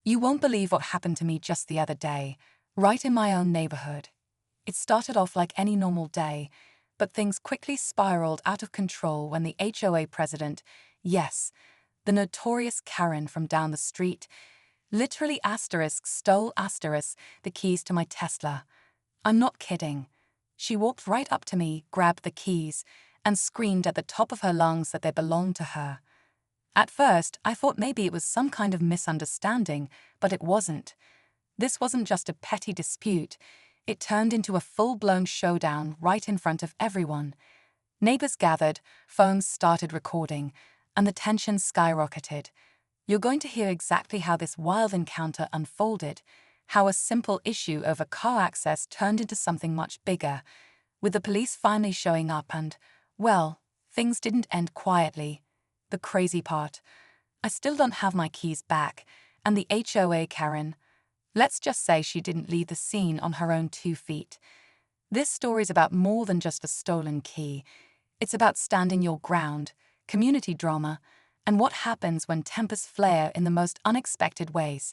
You won't believe what happened to me just the other day, right in my own neighborhood. It started off like any normal day, but things quickly spiraled out of control when the HOA president, yes, the notorious Karen from down the street, literally stole the keys to my Tesla. I'm not kidding. She walked right up to me, grabbed the keys, and screamed at the top of her lungs that they belonged to her. At first, I thought maybe it was some kind of misunderstanding, but it wasn't. This wasn't just a petty dispute. It turned into a full-blown showdown right in front of everyone. Neighbors gathered, phones started recording, and the tension skyrocketed. You're going to hear exactly how this wild encounter unfolded, how a simple issue over car access turned into something much bigger, with the police finally showing up and, well, things didn't end quietly. The crazy part, I still don't have my keys back, and the HOA Karen, let's just say she didn't leave the scene on her own 2 feet. This story's about more than just a stolen key. It's about standing your ground, community drama, and what happens when tempers flare in the most unexpected ways.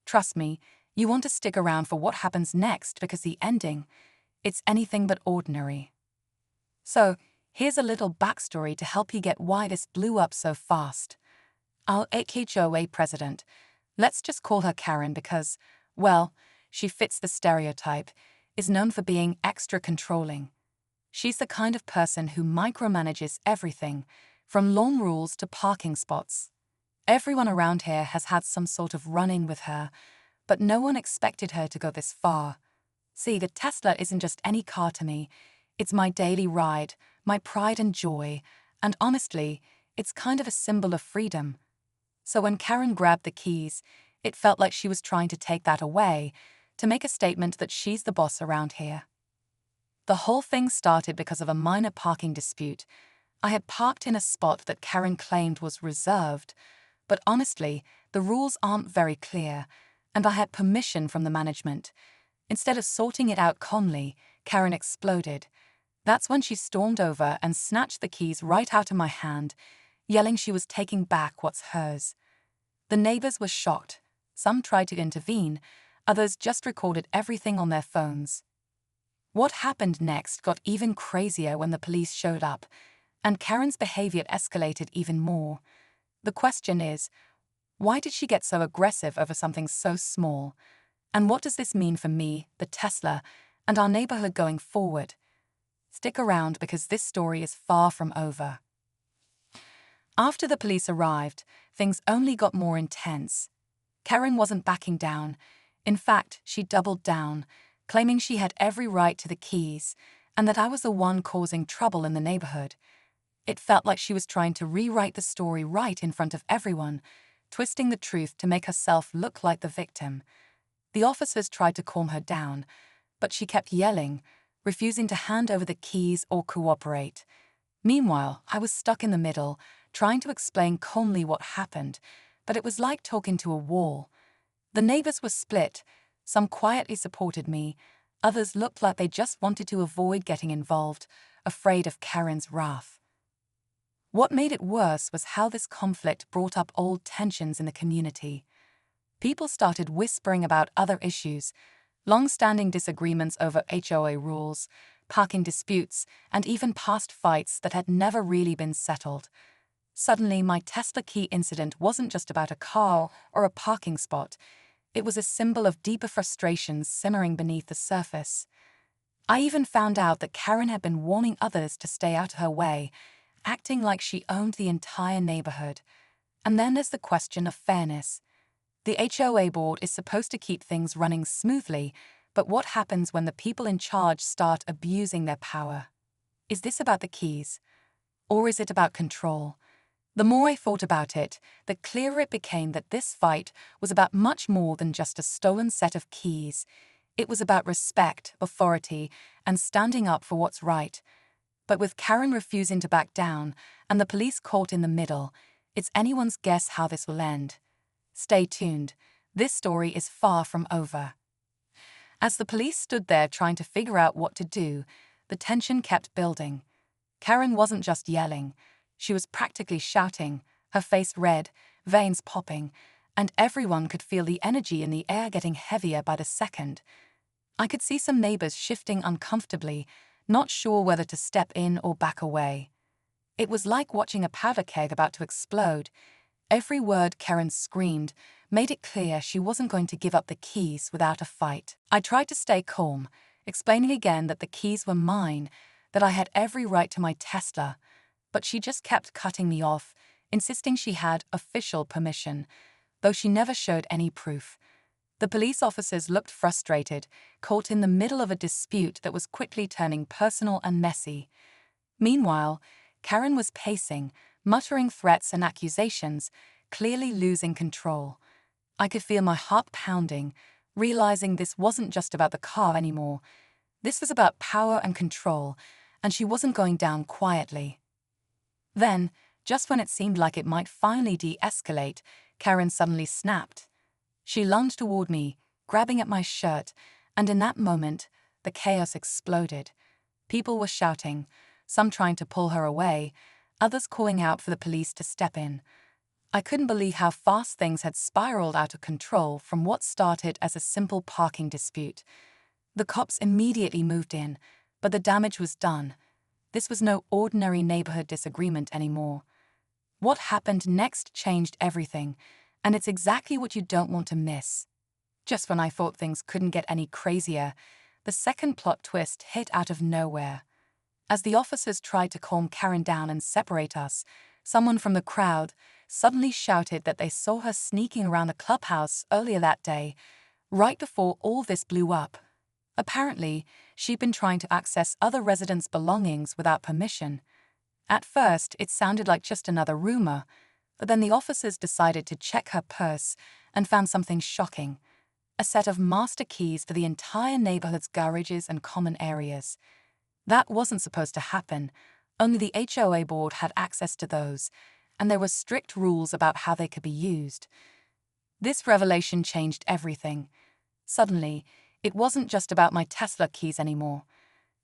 Trust me, you want to stick around for what happens next because the ending, it's anything but ordinary. So, here's a little backstory to help you get why this blew up so fast. Our HOA president, let's just call her Karen because, well, she fits the stereotype, is known for being extra controlling. She's the kind of person who micromanages everything, from lawn rules to parking spots. Everyone around here has had some sort of run-in with her, but no one expected her to go this far. See, the Tesla isn't just any car to me. It's my daily ride, my pride and joy, and honestly, it's kind of a symbol of freedom. So when Karen grabbed the keys, it felt like she was trying to take that away, to make a statement that she's the boss around here. The whole thing started because of a minor parking dispute. I had parked in a spot that Karen claimed was reserved, but honestly, the rules aren't very clear, and I had permission from the management. Instead of sorting it out calmly, Karen exploded. That's when she stormed over and snatched the keys right out of my hand, yelling she was taking back what's hers. The neighbors were shocked. Some tried to intervene, others just recorded everything on their phones. What happened next got even crazier when the police showed up, and Karen's behavior escalated even more. The question is, why did she get so aggressive over something so small? And what does this mean for me, the Tesla, and our neighborhood going forward? Stick around because this story is far from over. After the police arrived, things only got more intense. Karen wasn't backing down. In fact, she doubled down, claiming she had every right to the keys and that I was the one causing trouble in the neighborhood. It felt like she was trying to rewrite the story right in front of everyone, twisting the truth to make herself look like the victim. The officers tried to calm her down, but she kept yelling, refusing to hand over the keys or cooperate. Meanwhile, I was stuck in the middle, trying to explain calmly what happened, but it was like talking to a wall. The neighbors were split. Some quietly supported me. Others looked like they just wanted to avoid getting involved, afraid of Karen's wrath. What made it worse was how this conflict brought up old tensions in the community. People started whispering about other issues, long-standing disagreements over HOA rules, parking disputes, and even past fights that had never really been settled. Suddenly, my Tesla key incident wasn't just about a car or a parking spot. It was a symbol of deeper frustrations simmering beneath the surface. I even found out that Karen had been warning others to stay out of her way, acting like she owned the entire neighborhood. And then there's the question of fairness. The HOA board is supposed to keep things running smoothly, but what happens when the people in charge start abusing their power? Is this about the keys? Or is it about control? The more I thought about it, the clearer it became that this fight was about much more than just a stolen set of keys. It was about respect, authority, and standing up for what's right. But with Karen refusing to back down and the police caught in the middle, it's anyone's guess how this will end. Stay tuned. This story is far from over. As the police stood there trying to figure out what to do, the tension kept building. Karen wasn't just yelling. She was practically shouting, her face red, veins popping, and everyone could feel the energy in the air getting heavier by the second. I could see some neighbors shifting uncomfortably, not sure whether to step in or back away. It was like watching a powder keg about to explode. Every word Karen screamed made it clear she wasn't going to give up the keys without a fight. I tried to stay calm, explaining again that the keys were mine, that I had every right to my Tesla, but she just kept cutting me off, insisting she had official permission, though she never showed any proof. The police officers looked frustrated, caught in the middle of a dispute that was quickly turning personal and messy. Meanwhile, Karen was pacing, muttering threats and accusations, clearly losing control. I could feel my heart pounding, realizing this wasn't just about the car anymore. This was about power and control, and she wasn't going down quietly. Then, just when it seemed like it might finally de-escalate, Karen suddenly snapped. She lunged toward me, grabbing at my shirt, and in that moment, the chaos exploded. People were shouting, some trying to pull her away, others calling out for the police to step in. I couldn't believe how fast things had spiraled out of control from what started as a simple parking dispute. The cops immediately moved in, but the damage was done. This was no ordinary neighborhood disagreement anymore. What happened next changed everything, and it's exactly what you don't want to miss. Just when I thought things couldn't get any crazier, the second plot twist hit out of nowhere. As the officers tried to calm Karen down and separate us, someone from the crowd suddenly shouted that they saw her sneaking around the clubhouse earlier that day, right before all this blew up. Apparently, she'd been trying to access other residents' belongings without permission. At first, it sounded like just another rumor, but then the officers decided to check her purse and found something shocking: a set of master keys for the entire neighborhood's garages and common areas. That wasn't supposed to happen. Only the HOA board had access to those, and there were strict rules about how they could be used. This revelation changed everything. Suddenly, it wasn't just about my Tesla keys anymore.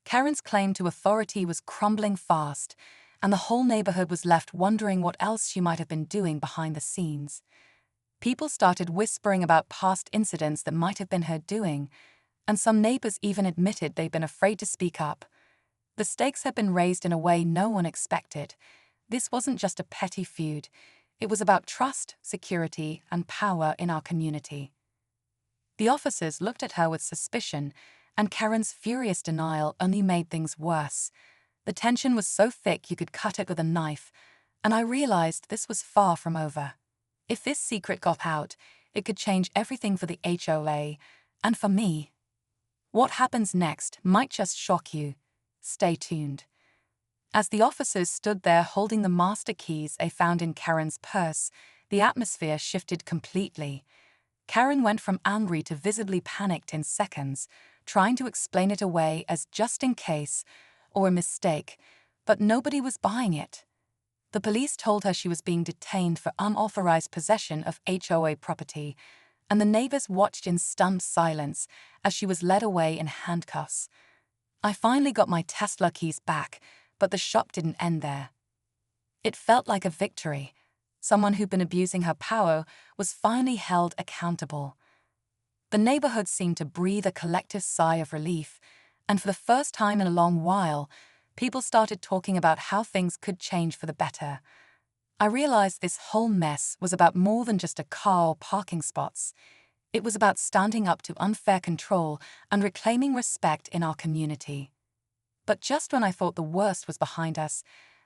Karen's claim to authority was crumbling fast, and the whole neighborhood was left wondering what else she might have been doing behind the scenes. People started whispering about past incidents that might have been her doing, and some neighbors even admitted they'd been afraid to speak up. The stakes had been raised in a way no one expected. This wasn't just a petty feud. It was about trust, security, and power in our community. The officers looked at her with suspicion, and Karen's furious denial only made things worse. The tension was so thick you could cut it with a knife, and I realized this was far from over. If this secret got out, it could change everything for the HOA, and for me. What happens next might just shock you. Stay tuned. As the officers stood there holding the master keys they found in Karen's purse, the atmosphere shifted completely. Karen went from angry to visibly panicked in seconds, trying to explain it away as just in case, or a mistake, but nobody was buying it. The police told her she was being detained for unauthorized possession of HOA property, and the neighbors watched in stunned silence as she was led away in handcuffs. I finally got my Tesla keys back, but the shock didn't end there. It felt like a victory. Someone who'd been abusing her power was finally held accountable. The neighborhood seemed to breathe a collective sigh of relief, and for the first time in a long while, people started talking about how things could change for the better. I realized this whole mess was about more than just a car or parking spots. It was about standing up to unfair control and reclaiming respect in our community. But just when I thought the worst was behind us,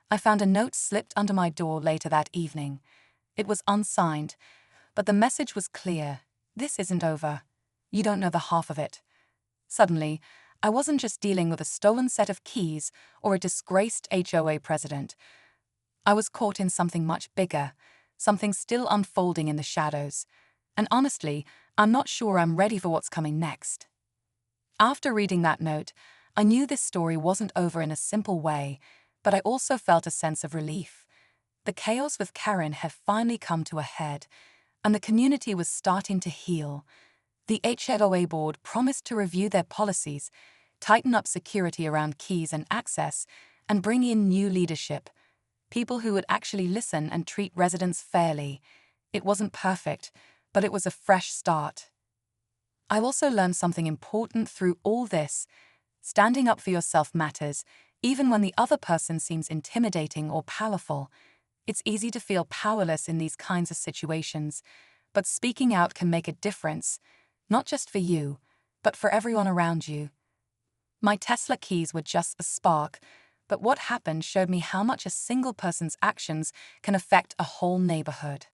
I found a note slipped under my door later that evening. It was unsigned, but the message was clear: this isn't over. You don't know the half of it. Suddenly, I wasn't just dealing with a stolen set of keys or a disgraced HOA president. I was caught in something much bigger, something still unfolding in the shadows. And honestly, I'm not sure I'm ready for what's coming next. After reading that note, I knew this story wasn't over in a simple way, but I also felt a sense of relief. The chaos with Karen had finally come to a head, and the community was starting to heal. The HOA board promised to review their policies, tighten up security around keys and access, and bring in new leadership, people who would actually listen and treat residents fairly. It wasn't perfect, but it was a fresh start. I also learned something important through all this. Standing up for yourself matters, even when the other person seems intimidating or powerful. It's easy to feel powerless in these kinds of situations, but speaking out can make a difference, not just for you, but for everyone around you. My Tesla keys were just a spark, but what happened showed me how much a single person's actions can affect a whole neighborhood.